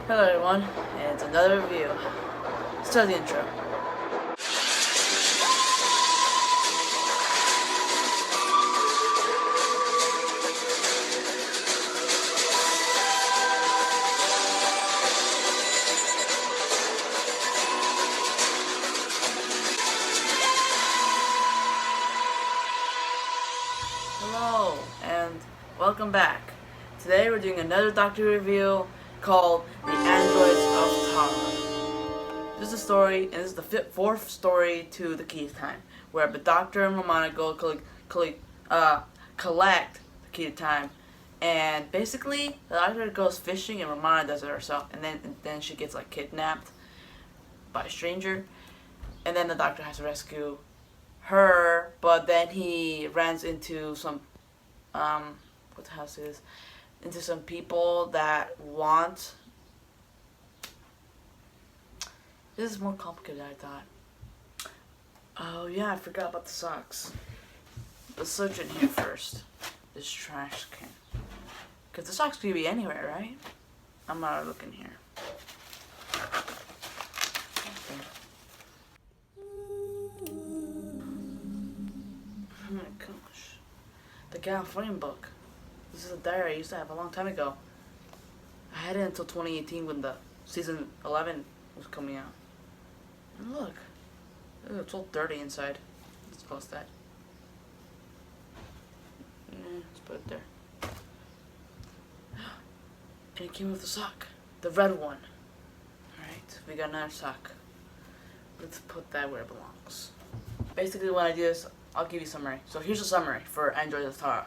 Hello everyone, and it's another review. Start the intro. Hello, and welcome back. Today we're doing another Doctor review called The Androids of Tara. This is a story, and this is the fourth story to The Key to Time, where the Doctor and Romana go collect the Key to Time, and basically the Doctor goes fishing and Romana does it herself, and then she gets kidnapped by a stranger, and then the Doctor has to rescue her, but then he runs into some what the house is into some people that want. This is more complicated than I thought. Oh yeah, I forgot about the socks. Let's search in here first. This trash can. Because the socks could be anywhere, right? I'm not looking here. Oh my gosh. The California book. This is a diary I used to have a long time ago. I had it until 2018 when the season 11 was coming out. And look. Ooh, it's all dirty inside. Let's close that. Let's put it there. And it came with a sock. The red one. Alright, we got another sock. Let's put that where it belongs. Basically what I do is, I'll give you a summary. So here's a summary for Android of Tara.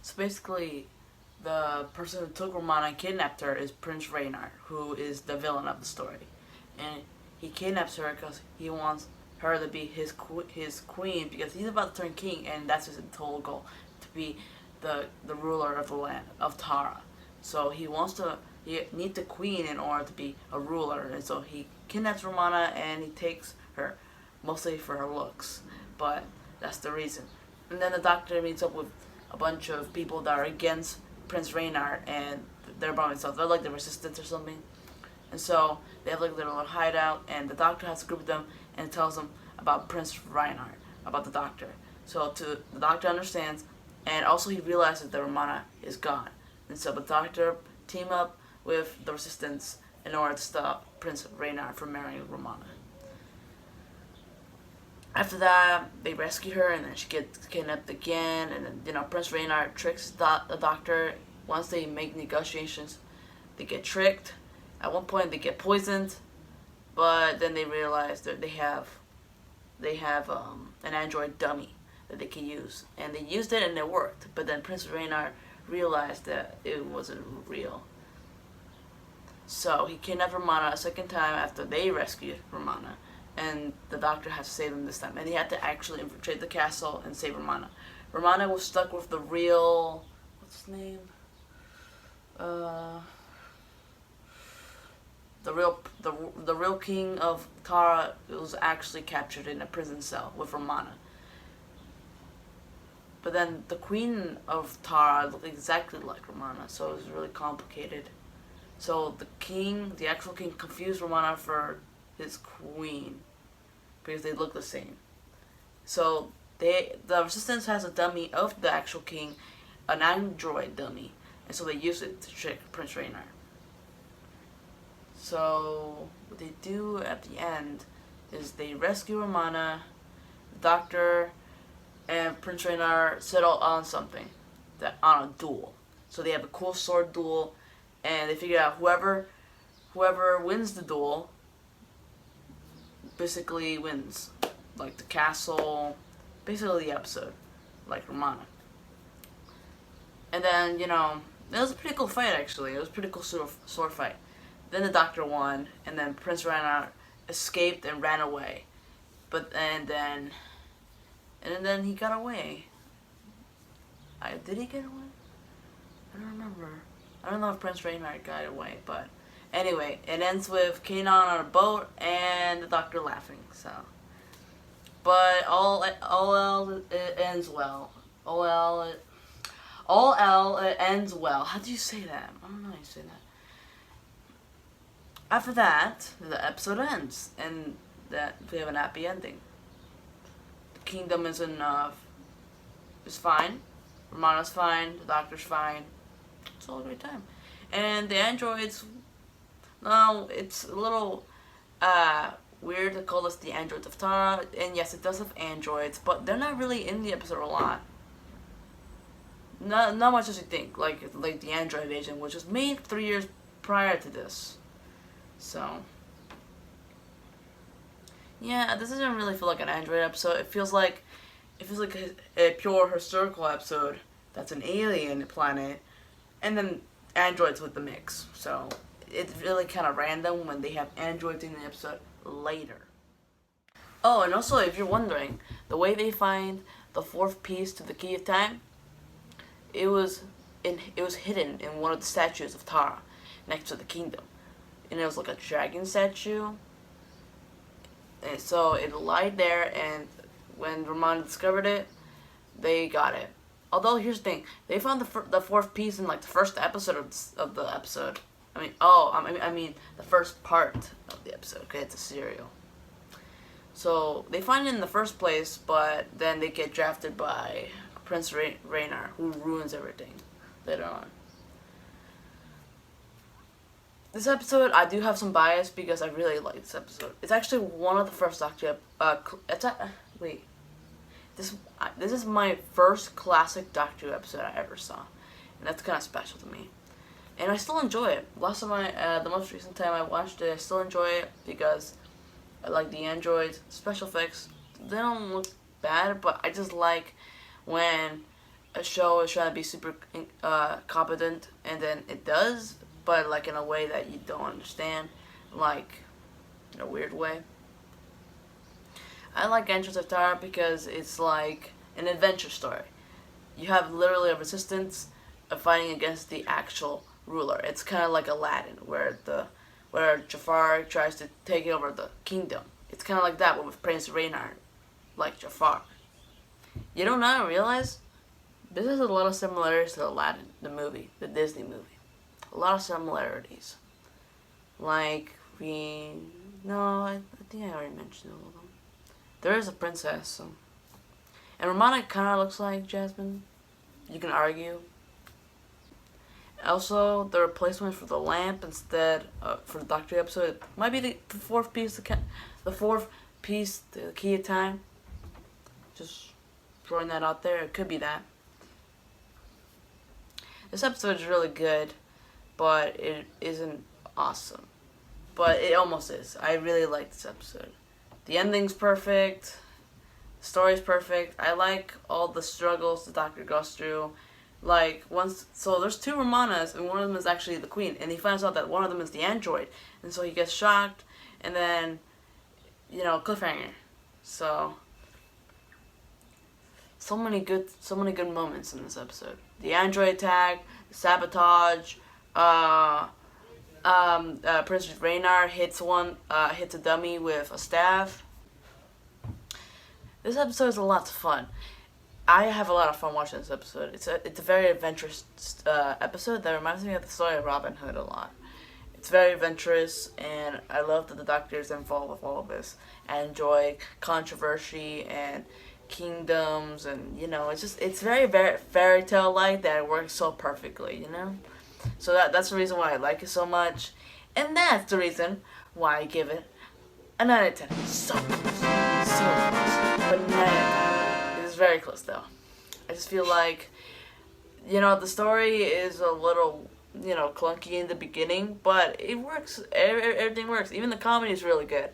So basically, the person who took Romana and kidnapped her is Prince Reynard, who is the villain of the story. And he kidnaps her because he wants her to be his queen, because he's about to turn king, and that's his whole goal, to be the ruler of the land of Tara. So he needs the queen in order to be a ruler, and so he kidnaps Romana and he takes her, mostly for her looks, but that's the reason. And then the Doctor meets up with a bunch of people that are against Prince Reynard, and they're by themselves. They're like the resistance or something. And so they have their little hideout, and the Doctor has a group of them and tells them about Prince Reynard, about the Doctor. So the Doctor understands, and also he realizes that Romana is gone. And so the Doctor team up with the resistance in order to stop Prince Reynard from marrying Romana. After that, they rescue her, and then she gets kidnapped again, and then, Prince Reynard tricks the Doctor. Once they make negotiations, they get tricked. At one point, they get poisoned, but then they realize that they have an android dummy that they can use, and they used it and it worked. But then Prince Reynard realized that it wasn't real, so he kidnapped Romana a second time after they rescued Romana. And the Doctor has to save them this time. And he had to actually infiltrate the castle and save Romana. Romana was stuck with the real... what's his name? The real king of Tara was actually captured in a prison cell with Romana. But then the queen of Tara looked exactly like Romana, so it was really complicated. So the actual king, confused Romana for his queen, because they look the same. So the resistance has a dummy of the actual king, an android dummy, and so they use it to trick Prince Reynard. So what they do at the end is they rescue Romana, the Doctor, and Prince Reynard settle on something, on a duel. So they have a cool sword duel, and they figure out whoever wins the duel basically wins, like the castle, basically the episode, like Romana. And then, it was a pretty cool fight actually. It was a pretty cool sword fight. Then the Doctor won, and then Prince Reynard escaped and ran away. And then he got away. Did he get away? I don't remember. I don't know if Prince Reynard got away, but anyway, it ends with Kanan on a boat and the Doctor laughing. So, but all else it ends well. All All L, it ends well. How do you say that? I don't know how you say that. After that, the episode ends, and that we have an happy ending. The kingdom is fine. Romana's fine. The doctor's fine. It's all a great time. And the androids, no, it's a little weird to call this the androids of Tara. And yes, it does have androids, but they're not really in the episode a lot. Not much as you think. Like the android invasion, which was made 3 years prior to this. So, yeah, this doesn't really feel like an android episode. It feels like a pure historical episode that's an alien planet, and then androids with the mix. So it's really kind of random when they have androids in the episode later. Oh, and also, if you're wondering, the way they find the fourth piece to the key of time, it was hidden in one of the statues of Tara next to the kingdom. And it was like a dragon statue. And so it lied there, and when Ramon discovered it, they got it. Although, here's the thing. They found the fourth piece in, like, the first episode of the episode. I mean, the first part of the episode. Okay, it's a serial. So, they find it in the first place, but then they get drafted by Prince Raynar, who ruins everything later on. This episode, I do have some bias because I really like this episode. It's actually one of the first Doctor. This is my first classic Doctor Who episode I ever saw, and that's kind of special to me. And I still enjoy it. The most recent time I watched it, I still enjoy it because I like the androids, special effects. They don't look bad, but I just like when a show is trying to be super competent, and then it does, but like in a way that you don't understand, like in a weird way. I like Entrance of Tara because it's like an adventure story. You have literally a resistance of fighting against the actual ruler. It's kind of like Aladdin, where Jafar tries to take over the kingdom. It's kind of like that, but with Prince Raynar, like Jafar. You don't know, realize this has a lot of similarities to Aladdin, the movie, the Disney movie. A lot of similarities. Like, I think I already mentioned all of them. There is a princess, so. And Romana kind of looks like Jasmine. You can argue. Also, the replacement for the lamp instead for the Doctor episode might be the fourth piece, the key of time. Just throwing that out there. It could be that. This episode is really good, but it isn't awesome. But it almost is. I really like this episode. The ending's perfect. The story's perfect. I like all the struggles the Doctor goes through. So there's two Romanas, and one of them is actually the Queen, and he finds out that one of them is the android, and so he gets shocked, and then, cliffhanger. So many good moments in this episode. The android attack, the sabotage, Prince Raynar hits a dummy with a staff. This episode is a lot of fun. I have a lot of fun watching this episode. It's a very adventurous episode that reminds me of the story of Robin Hood a lot. It's very adventurous, and I love that the Doctor is involved with all of this. I enjoy controversy and kingdoms, and it's very, very fairy tale like that. It works so perfectly, So that's the reason why I like it so much, and that's the reason why I give it a 9 out of 10. So close, but 9 out of 10. It is very close though. I just feel like, the story is a little, clunky in the beginning, but it works. Everything works. Even the comedy is really good.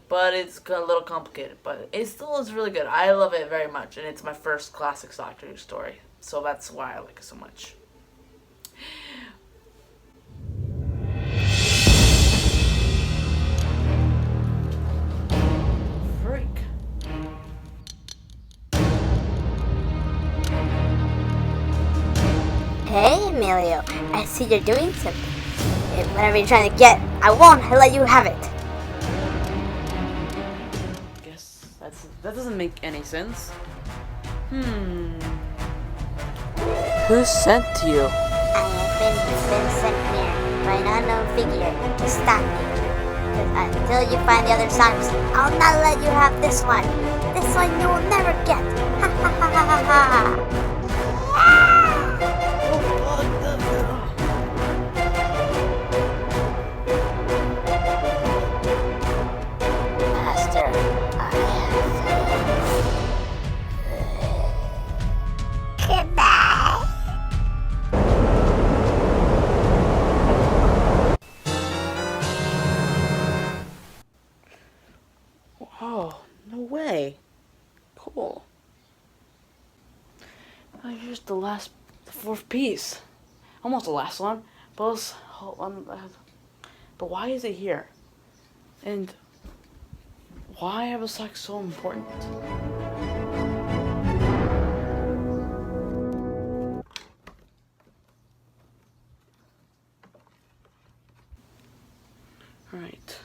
But it's a little complicated, but it still is really good. I love it very much, and it's my first classic Doctor Who story, so that's why I like it so much. Freak. Hey, Emilio, I see you're doing something. Whatever you're trying to get, I won't let you have it. That doesn't make any sense. Who sent you? I have been sent here by an unknown figure to stop me. Until you find the other socks, I'll not let you have this one. This one you will never get. Ha ha ha ha ha Master, I have failed. Goodbye. Oh, no way. Cool. Here's the fourth piece. Almost the last one. But but why is it here? And why are the socks so important? Alright.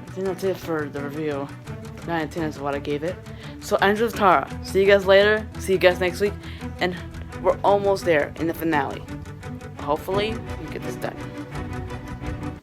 I think that's it for the review. 9 and 10 is what I gave it. So Andrew Tara, see you guys later. See you guys next week. And we're almost there in the finale. Hopefully we get this done.